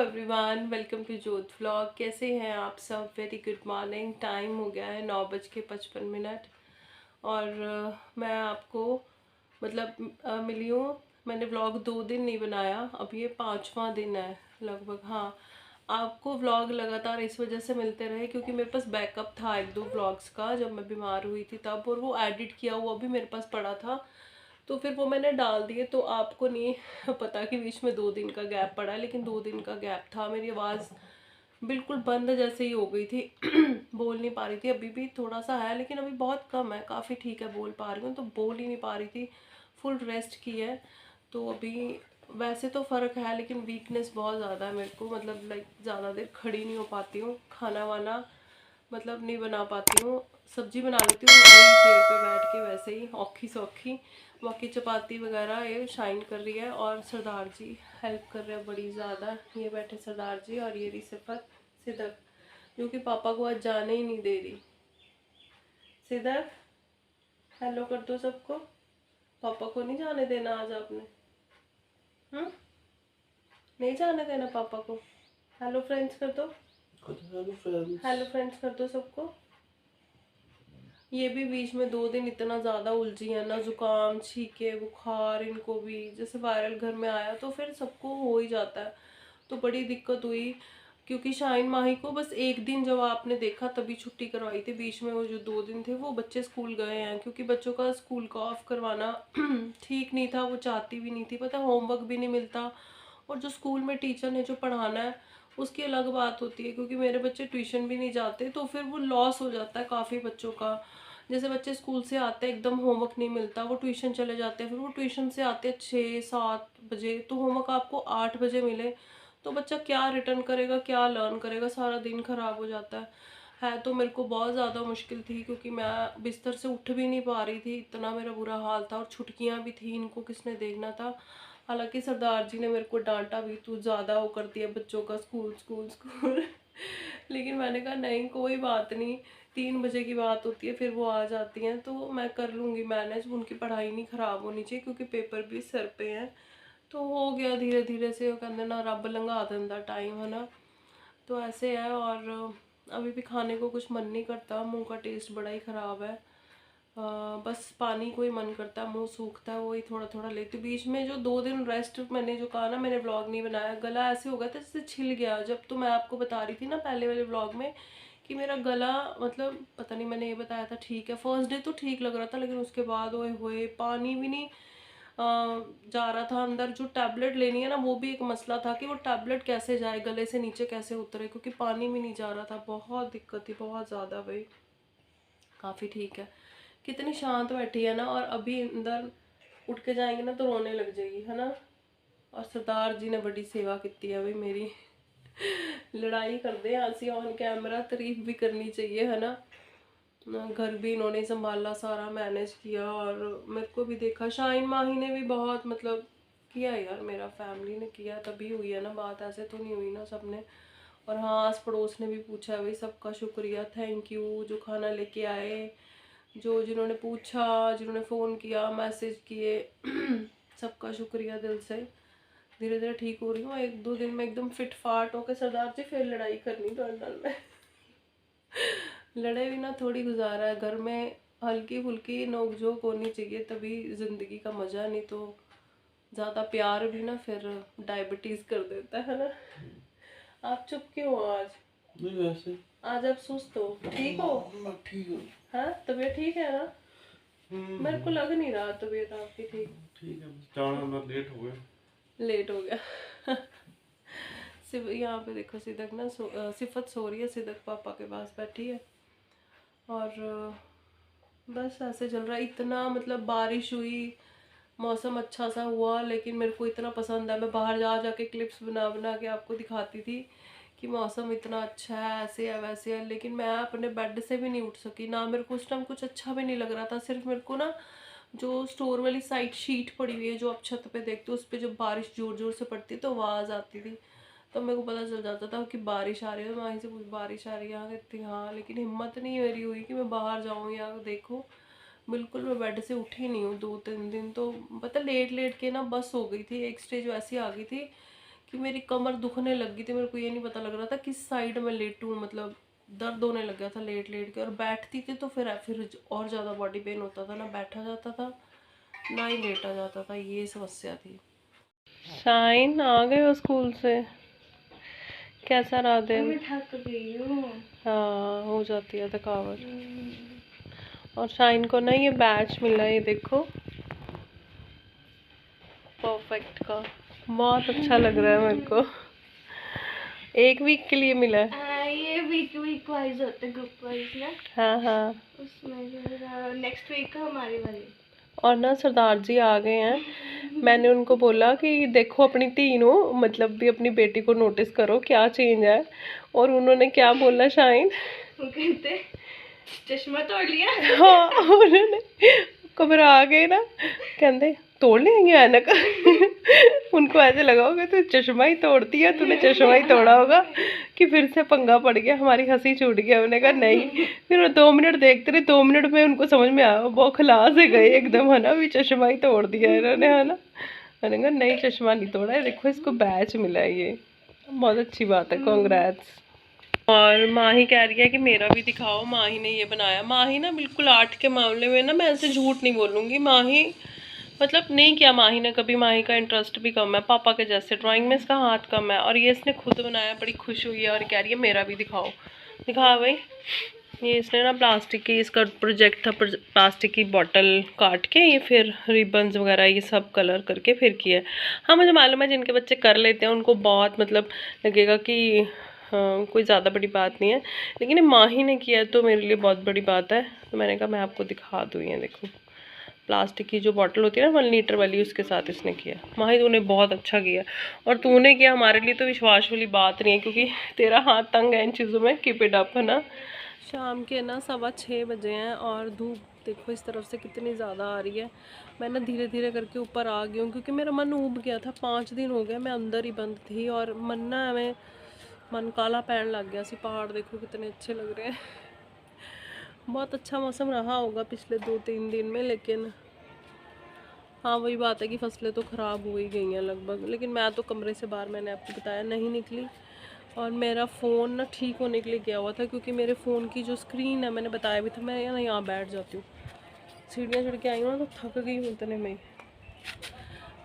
Everyone, welcome to जोत vlog. कैसे हैं आप सब? Very good morning. टाइम हो गया है 9:55। और मैं आपको मिली हूँ। मैंने व्लॉग 2 दिन नहीं बनाया, अब ये 5वां दिन है लगभग। हाँ, आपको व्लॉग लगातार इस वजह से मिलते रहे क्योंकि मेरे पास बैकअप था 1-2 व्लॉग्स का, जब मैं बीमार हुई थी तब, और वो एडिट किया हुआ भी मेरे पास पड़ा था, तो फिर वो मैंने डाल दिए। तो आपको नहीं पता कि बीच में 2 दिन का गैप पड़ा है, लेकिन 2 दिन का गैप था। मेरी आवाज़ बिल्कुल बंद जैसे ही हो गई थी बोल नहीं पा रही थी। अभी भी थोड़ा सा है लेकिन अभी बहुत कम है, काफ़ी ठीक है, बोल पा रही हूँ, तो बोल ही नहीं पा रही थी। फुल रेस्ट की है तो अभी वैसे तो फ़र्क है, लेकिन वीकनेस बहुत ज़्यादा है मेरे को। लाइक ज़्यादा देर खड़ी नहीं हो पाती हूँ, खाना वाना नहीं बना पाती हूँ। सब्जी बना लेती हूँ वही चेयर पे बैठ के, वैसे ही औखी सौखी। बाकी चपाती वगैरह ये शाइन कर रही है, और सरदार जी हेल्प कर रहे हैं बड़ी ज़्यादा। ये बैठे सरदार जी, और ये रही सिफत सिदक, जो कि पापा को आज जाने ही नहीं दे रही। सिदक, हेलो कर दो सबको। पापा को नहीं जाने देना आज आपने? नहीं जाने देना पापा को। हेलो फ्रेंड्स कर दो। हेलो फ्रेंड्स कर दो सबको। ये भी बीच में 2 दिन इतना ज़्यादा उलझी है ना, जुकाम छींके बुखार, इनको भी जैसे वायरल घर में आया तो फिर सबको हो ही जाता है। तो बड़ी दिक्कत हुई, क्योंकि शाइन माही को बस एक दिन जब आपने देखा तभी छुट्टी करवाई थी। बीच में वो जो 2 दिन थे वो बच्चे स्कूल गए हैं, क्योंकि बच्चों का स्कूल का ऑफ करवाना ठीक नहीं था, वो चाहती भी नहीं थी। पता, होमवर्क भी नहीं मिलता, और जो स्कूल में टीचर ने जो पढ़ाना है उसकी अलग बात होती है, क्योंकि मेरे बच्चे ट्यूशन भी नहीं जाते, तो फिर वो लॉस हो जाता है काफ़ी बच्चों का। जैसे बच्चे स्कूल से आते हैं, एकदम होमवर्क नहीं मिलता, वो ट्यूशन चले जाते हैं, फिर वो ट्यूशन से आते हैं 6-7 बजे, तो होमवर्क आपको 8 बजे मिले तो बच्चा क्या रिटर्न करेगा, क्या लर्न करेगा? सारा दिन खराब हो जाता है। तो मेरे को बहुत ज़्यादा मुश्किल थी, क्योंकि मैं बिस्तर से उठ भी नहीं पा रही थी, इतना मेरा बुरा हाल था। और छुटकियाँ भी थी, इनको किसने देखना था। हालांकि सरदार जी ने मेरे को डांटा भी, तू ज़्यादा वो करती है बच्चों का, स्कूल स्कूल स्कूल लेकिन मैंने कहा नहीं, कोई बात नहीं, 3 बजे की बात होती है, फिर वो आ जाती हैं तो मैं कर लूँगी मैनेज। उनकी पढ़ाई नहीं ख़राब होनी चाहिए, क्योंकि पेपर भी सर पे हैं। तो हो गया धीरे धीरे से, वो कहते ना रब लंघा दिंदा टाइम, है ना। तो ऐसे है। और अभी भी खाने को कुछ मन नहीं करता, मुंह का टेस्ट बड़ा ही ख़राब है। बस पानी को ही मन करता है, मुंह सूखता है, वही थोड़ा थोड़ा लेती हूँ। बीच में जो 2 दिन रेस्ट मैंने जो कहा ना, मैंने व्लॉग नहीं बनाया, गला ऐसे हो गया था जैसे छिल गया। जब तो मैं आपको बता रही थी ना पहले वाले व्लॉग में कि मेरा गला पता नहीं, मैंने ये बताया था ठीक है, फर्स्ट डे तो ठीक लग रहा था, लेकिन उसके बाद ओए होए पानी भी नहीं जा रहा था अंदर। जो टैबलेट लेनी है ना, वो भी एक मसला था कि वो टैबलेट कैसे जाए, गले से नीचे कैसे उतरे, क्योंकि पानी भी नहीं जा रहा था। बहुत दिक्कत थी, बहुत ज़्यादा भाई। काफ़ी ठीक है, कितनी शांत बैठी है ना। और अभी अंदर उठ के जाएंगे ना तो रोने लग जाएगी, है ना। और सरदार जी ने बड़ी सेवा की है भाई मेरी लड़ाई कर दे हंसी ऑन कैमरा, तारीफ भी करनी चाहिए, है ना। घर भी इन्होंने संभाला, सारा मैनेज किया, और मेरे को भी देखा। शाइन माही ने भी बहुत किया यार, मेरा फैमिली ने किया, तभी हुई है ना बात, ऐसे तो नहीं हुई ना सबने। और हाँ, आस पड़ोस ने भी पूछा है भाई, सबका शुक्रिया, थैंक यू, जो खाना लेके आए, जो जिन्होंने पूछा, जिन्होंने फ़ोन किया, मैसेज किए सबका शुक्रिया दिल से। धीरे धीरे ठीक हो रही हूँ, 1-2 दिन में एकदम फिट फाट होकर सरदार जी फिर लड़ाई करनी टर्नल में लड़े बिना थोड़ी गुजारा है घर में, हल्की फुल्की नोक-झोंक होनी चाहिए, तभी ज़िंदगी का मज़ा। नहीं तो ज़्यादा प्यार भी ना फिर डायबिटीज़ कर देता है ना। आप चुप क्यों हो आज? नहीं वैसे आज आप सुस्त हो, ठीक हो? मैं ठीक हूँ। हाँ, तबीयत ठीक है ना? मेरे को लग नहीं रहा तबीयत आपकी ठीक। ठीक है, जाना ना, लेट हो गया, लेट हो गया सिर्फ यहाँ पे देखो, सिदक ना सिफत सो रही है, सिदक पापा के पास बैठी है। और बस ऐसे चल रहा है। इतना बारिश हुई, मौसम अच्छा सा हुआ, लेकिन मेरे को इतना पसंद है, मैं बाहर जा जाके क्लिप्स बना बना के आपको दिखाती थी कि मौसम इतना अच्छा है, ऐसे है वैसे है। लेकिन मैं अपने बेड से भी नहीं उठ सकी ना, मेरे को उस टाइम कुछ अच्छा भी नहीं लग रहा था। सिर्फ मेरे को ना जो स्टोर वाली साइड शीट पड़ी हुई है, जो आप छत पे देखते हो, उस पर जब बारिश जोर जोर से पड़ती है तो आवाज़ आती थी, तो मेरे को पता चल जाता था कि बारिश आ रही है। मैं वहीं से पूछ, बारिश आ रही है यहाँ? कहती हाँ, लेकिन हिम्मत नहीं मेरी हुई कि मैं बाहर जाऊँ या देखूँ। बिल्कुल मैं बेड से उठी नहीं हूँ 2-3 दिन। तो पता लेट लेट के ना बस हो गई थी, एक स्टेज वैसी आ गई थी कि मेरी कमर दुखने लग गई थी। मेरे को ये नहीं पता लग रहा था किस साइड में लेटूं, मतलब दर्द होने लग गया था लेट लेट के। और बैठती थी तो फिर और ज़्यादा बॉडी पेन होता था, ना बैठा जाता था ना ही लेटा जाता था, ये समस्या थी। शाइन आ गए हो स्कूल से? कैसा रहा दिन? मैं थक गई हूँ। हाँ, हो जाती है थकावट। और शाइन को ना ये बैच मिला है, ये देखो, परफेक्ट का। बहुत अच्छा लग रहा है मेरे को। 1 वीक के लिए मिला है। ये वीक वाइज होते हैं, ग्रुप वाइज ना। हाँ हाँ, उसमें नेक्स्ट वीक हमारी वाली। और ना सरदार जी आ गए हैं। मैंने उनको बोला कि देखो अपनी तीनों, मतलब भी अपनी बेटी को नोटिस करो क्या चेंज है। और उन्होंने क्या बोला शाइन? वो कहते चश्मा तोड़ लिया। हाँ, उन्होंने घबरा गए ना, कहते तोड़ लेंगे ऐनक। उनको ऐसे लगा होगा तो चश्मा ही तोड़ दिया तूने, चश्मा ही तोड़ा होगा कि फिर से पंगा पड़ गया। हमारी हंसी छूट गया। उन्होंने कहा नहीं। फिर वो 2 मिनट देखते रहे, 2 मिनट में उनको समझ में आया, वो खिला से गए एकदम, है ना, भी चश्मा ही तोड़ दिया इन्होंने, है ना। मैंने कहा नहीं, चश्मा नहीं तोड़ा है, देखो इसको बैच मिला है, ये बहुत अच्छी बात है, कांग्रेट्स। और माही कह रही है कि मेरा भी दिखाओ, माही ने ये बनाया। माही ना बिल्कुल आर्ट के मामले में ना, मैं ऐसे झूठ नहीं बोलूँगी, माही मतलब नहीं किया माही ने कभी, माही का इंटरेस्ट भी कम है पापा के जैसे, ड्राइंग में इसका हाथ कम है। और ये इसने खुद बनाया, बड़ी खुश हुई है और कह रही है मेरा भी दिखाओ। दिखा भाई। ये इसने ना प्लास्टिक की, इसका प्रोजेक्ट था प्लास्टिक की बॉटल काट के, ये फिर रिबन्स वगैरह ये सब कलर करके फिर किया है। हाँ, मुझे मालूम है जिनके बच्चे कर लेते हैं उनको बहुत मतलब लगेगा कि हाँ कोई ज़्यादा बड़ी बात नहीं है, लेकिन माही ने किया तो मेरे लिए बहुत बड़ी बात है। तो मैंने कहा मैं आपको दिखा दूँ। ये देखो, प्लास्टिक की जो बॉटल होती है ना 1 लीटर वाली, उसके साथ इसने किया। माही तूने बहुत अच्छा किया, और तूने किया हमारे लिए तो विश्वास वाली बात नहीं है, क्योंकि तेरा हाथ तंग है इन चीज़ों में। कीप इट अप, है ना। शाम के ना 6:15 बजे हैं और धूप देखो इस तरफ से कितनी ज़्यादा आ रही है। मैं ना धीरे धीरे करके ऊपर आ गई हूँ, क्योंकि मेरा मन ऊब गया था। 5 दिन हो गए मैं अंदर ही बंद थी, और मन ना हमें मन काला पैन लग गया सी। पहाड़ देखो कितने अच्छे लग रहे हैं। बहुत अच्छा मौसम रहा होगा पिछले 2-3 दिन में, लेकिन हाँ वही बात है कि फसलें तो ख़राब हो ही गई हैं लगभग। लेकिन मैं तो कमरे से बाहर, मैंने आपको बताया, नहीं निकली। और मेरा फ़ोन ना ठीक होने के लिए गया हुआ था, क्योंकि मेरे फ़ोन की जो स्क्रीन है, मैंने बताया भी था, मैं ना यहाँ बैठ जाती हूँ, सीढ़ियाँ चढ़ के आई हूँ ना तो थक गई हूँ इतने में।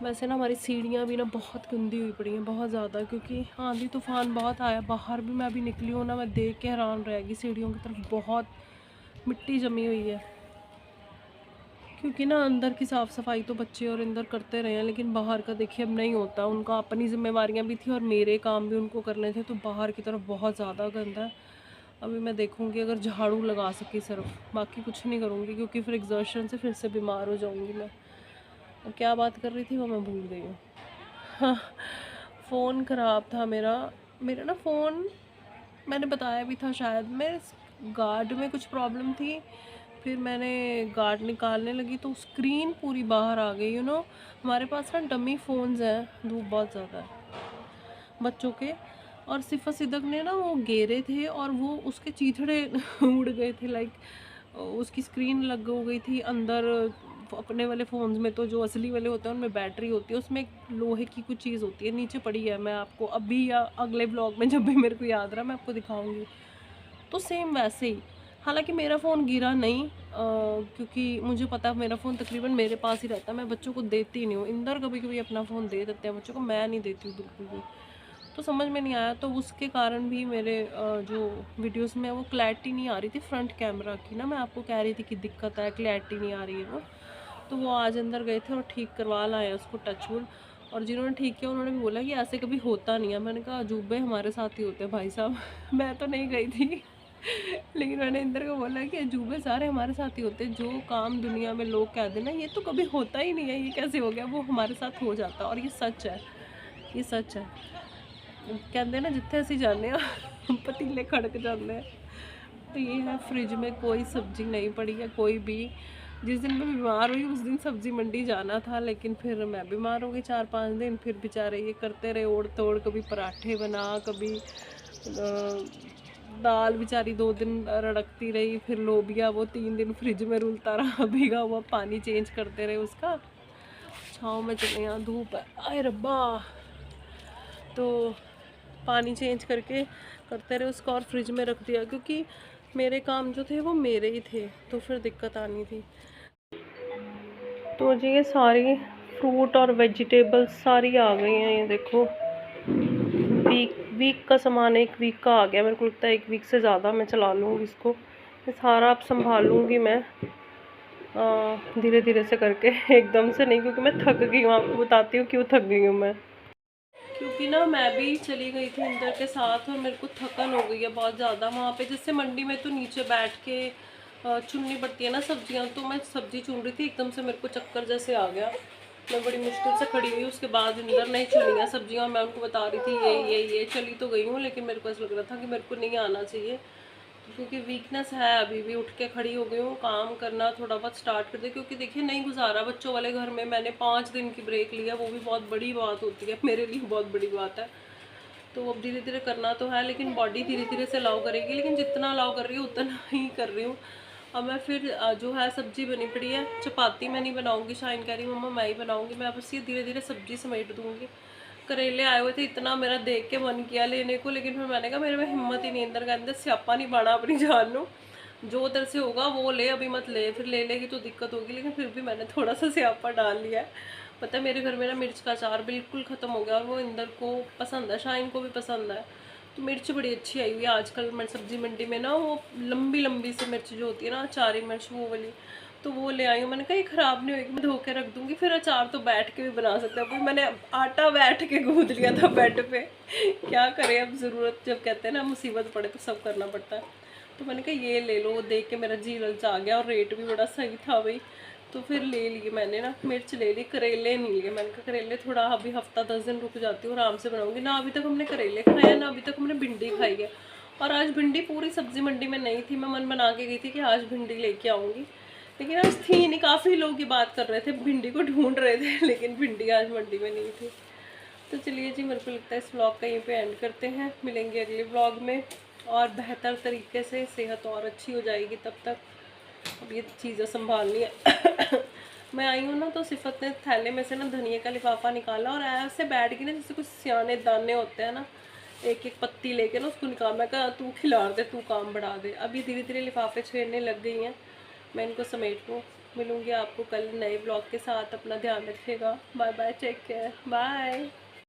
वैसे ना हमारी सीढ़ियाँ भी ना बहुत गंदी हुई पड़ी हैं, बहुत ज़्यादा, क्योंकि आंधी तूफान बहुत आया। बाहर भी मैं अभी निकली हूँ ना, मैं देख के हैरान रहेगी, सीढ़ियों की तरफ बहुत मिट्टी जमी हुई है। क्योंकि ना अंदर की साफ़ सफाई तो बच्चे और अंदर करते रहे हैं, लेकिन बाहर का देखिए अब नहीं होता। उनका अपनी जिम्मेवारियां भी थी और मेरे काम भी उनको करने थे, तो बाहर की तरफ बहुत ज़्यादा गंदा है। अभी मैं देखूंगी अगर झाड़ू लगा सकी सिर्फ, बाकी कुछ नहीं करूँगी, क्योंकि फिर एग्जर्शन से फिर से बीमार हो जाऊँगी मैं। और क्या बात कर रही थी वो मैं भूल गई हूँ। हाँ, फ़ोन ख़राब था मेरा। मेरा ना फ़ोन मैंने बताया भी था शायद, मैं गार्ड में कुछ प्रॉब्लम थी। फिर मैंने गार्ड निकालने लगी तो स्क्रीन पूरी बाहर आ गई। हमारे पास ना डमी फ़ोन्स हैं, धूप बहुत ज़्यादा है बच्चों के, और सिफा सिदक ने ना वो गेरे थे और वो उसके चीथड़े उड़ गए थे। लाइक उसकी स्क्रीन लग हो गई थी अंदर। अपने वाले फ़ोन्स में तो जो असली वाले होते हैं उनमें बैटरी होती है, उसमें एक लोहे की कुछ चीज़ होती है, नीचे पड़ी है। मैं आपको अभी या अगले ब्लॉग में जब भी मेरे को याद रहा मैं आपको दिखाऊंगी। तो सेम वैसे ही, हालांकि मेरा फ़ोन गिरा नहीं, क्योंकि मुझे पता है मेरा फ़ोन तकरीबन मेरे पास ही रहता है। मैं बच्चों को देती नहीं हूँ। इंदर कभी कभी अपना फ़ोन दे देते हैं बच्चों को, मैं नहीं देती हूँ बिल्कुल भी। तो समझ में नहीं आया, तो उसके कारण भी मेरे जो वीडियोस में वो क्लैरिटी नहीं आ रही थी फ्रंट कैमरा की ना। मैं आपको कह रही थी कि दिक्कत है, क्लैरिटी नहीं आ रही है वो। तो वो आज अंदर गए थे और ठीक करवा लाए उसको, टचवुड। और जिन्होंने ठीक किया उन्होंने भी बोला कि ऐसे कभी होता नहीं है। मैंने कहा अजूबे हमारे साथ ही होते हैं भाई साहब। मैं तो नहीं गई थी। लेकिन मैंने इंदर को बोला कि अजूबे सारे हमारे साथ ही होते हैं। जो काम दुनिया में लोग कह देना ये तो कभी होता ही नहीं है, ये कैसे हो गया, वो हमारे साथ हो जाता। और ये सच है, ये सच है। कहते ना जिथे असी जाने पतीले खड़क जाते हैं। तो ये है, फ्रिज में कोई सब्जी नहीं पड़ी है कोई भी। जिस दिन मैं बीमार हुई उस दिन सब्जी मंडी जाना था, लेकिन फिर मैं बीमार हो गई 4-5 दिन। फिर बेचारे ये करते रहे ओढ़ तोड़, कभी पराठे बना, कभी दाल बेचारी 2 दिन रड़कती रही। फिर लोबिया वो 3 दिन फ्रिज में रुलता रहा, भीगा हुआ पानी चेंज करते रहे उसका। छाँव में चले, यहाँ धूप है, आए रब्बा। तो पानी चेंज करके करते रहे उसको और फ्रिज में रख दिया, क्योंकि मेरे काम जो थे वो मेरे ही थे, तो फिर दिक्कत आनी थी। तो जी ये सारी फ्रूट और वेजिटेबल्स सारी आ गई हैं, ये देखो वीक का सामान 1 वीक का आ गया। मेरे को लगता है 1 वीक से ज़्यादा मैं चला लूँगी इसको, ये सारा अब संभालूँगी मैं धीरे धीरे से करके, एकदम से नहीं, क्योंकि मैं थक गई हूँ। आपको बताती हूँ क्यों थक गई हूँ मैं, क्योंकि ना मैं भी चली गई थी इंदर के साथ और मेरे को थकन हो गई है बहुत ज़्यादा वहाँ पे। जैसे मंडी में तो नीचे बैठ के चुननी पड़ती है ना सब्जियाँ, तो मैं सब्जी चुन रही थी, एकदम से मेरे को चक्कर जैसे आ गया। मैं बड़ी मुश्किल से खड़ी हुई, उसके बाद इंदर नहीं चुनी सब्जियाँ, मैं उनको बता रही थी ये चली तो गई हूँ, लेकिन मेरे को ऐसा लग रहा था कि मेरे को नहीं आना चाहिए, क्योंकि वीकनेस है अभी भी। उठ के खड़ी हो गई हूँ, काम करना थोड़ा बहुत स्टार्ट कर दे, क्योंकि देखिए नहीं गुजारा बच्चों वाले घर में। मैंने 5 दिन की ब्रेक लिया, वो भी बहुत बड़ी बात होती है, मेरे लिए बहुत बड़ी बात है। तो अब धीरे धीरे करना तो है, लेकिन बॉडी धीरे धीरे से अलाउ करेगी, लेकिन जितना अलाउ कर रही हूँ उतना ही कर रही हूँ। अब मैं फिर जो है सब्जी बनी पड़ी है, चपाती मैं नहीं बनाऊँगी, शाइन कह रही मम्मा मैं ही बनाऊँगी, मैं बस ये धीरे धीरे सब्जी समेट दूँगी। करेले आए हुए थे, इतना मेरा देख के मन किया लेने को, लेकिन फिर मैंने कहा मेरे में हिम्मत ही नहीं, अंदर के अंदर स्यापा नहीं बाना अपनी जान लो, जो उधर से होगा वो ले, अभी मत ले, फिर ले लेगी तो दिक्कत होगी। लेकिन फिर भी मैंने थोड़ा सा स्यापा डाल लिया है। पता है मेरे घर में ना मिर्च का अचार बिल्कुल ख़त्म हो गया, और वो इंदर को पसंद है, शाइन को भी पसंद है। तो मिर्च बड़ी अच्छी आई हुई है आजकल सब्जी मंडी में ना, वो लंबी लंबी सी मिर्च जो होती है ना, अचारी मिर्च वो वाली, तो वो ले आई हूँ। मैंने कहा ये ख़राब नहीं होगी, मैं धो के रख दूँगी, फिर अचार तो बैठ के भी बना सकते हैं। फिर मैंने आटा बैठ के गूँथ लिया था बेड पे, क्या करें अब, ज़रूरत जब कहते हैं ना मुसीबत पड़े तो सब करना पड़ता है। तो मैंने कहा ये ले लो, देख के मेरा जी ललचा गया, और रेट भी बड़ा सही था भाई, तो फिर ले लिए मैंने ना, मिर्च ले ली, करेले नहीं लिए। मैंने कहा करेले थोड़ा अभी हफ्ता 10 दिन रुक जाती हूँ, आराम से बनाऊँगी ना। अभी तक हमने करेले खाए हैं ना, अभी तक हमने भिंडी खाई है, और आज भिंडी पूरी सब्जी मंडी में नहीं थी। मैं मन बना के गई थी कि आज भिंडी लेके आऊँगी, लेकिन आज थी नहीं। काफ़ी लोग ये बात कर रहे थे, भिंडी को ढूंढ रहे थे, लेकिन भिंडी आज मंडी में नहीं थी। तो चलिए जी, मेरे को लगता है इस व्लॉग का यहीं पे एंड करते हैं, मिलेंगे अगले व्लॉग में और बेहतर तरीके से, सेहत और अच्छी हो जाएगी तब तक। अब ये चीज़ें संभालनी है। मैं आई हूँ ना, तो सिफत ने थैले में से ना धनिया का लिफाफा निकाला और ऐसे बैठ गई ना जैसे कुछ सियाने दाने होते हैं ना, एक एक पत्ती लेके ना उसको निकाल। मैं कहा तू खिला दे, तू काम बढ़ा दे। अब ये धीरे धीरे लिफाफे छेड़ने लग गई हैं, मैं इनको समेट लूँ। मिलूँगी आपको कल नए ब्लॉग के साथ, अपना ध्यान रखिएगा। Bye bye, take care, bye.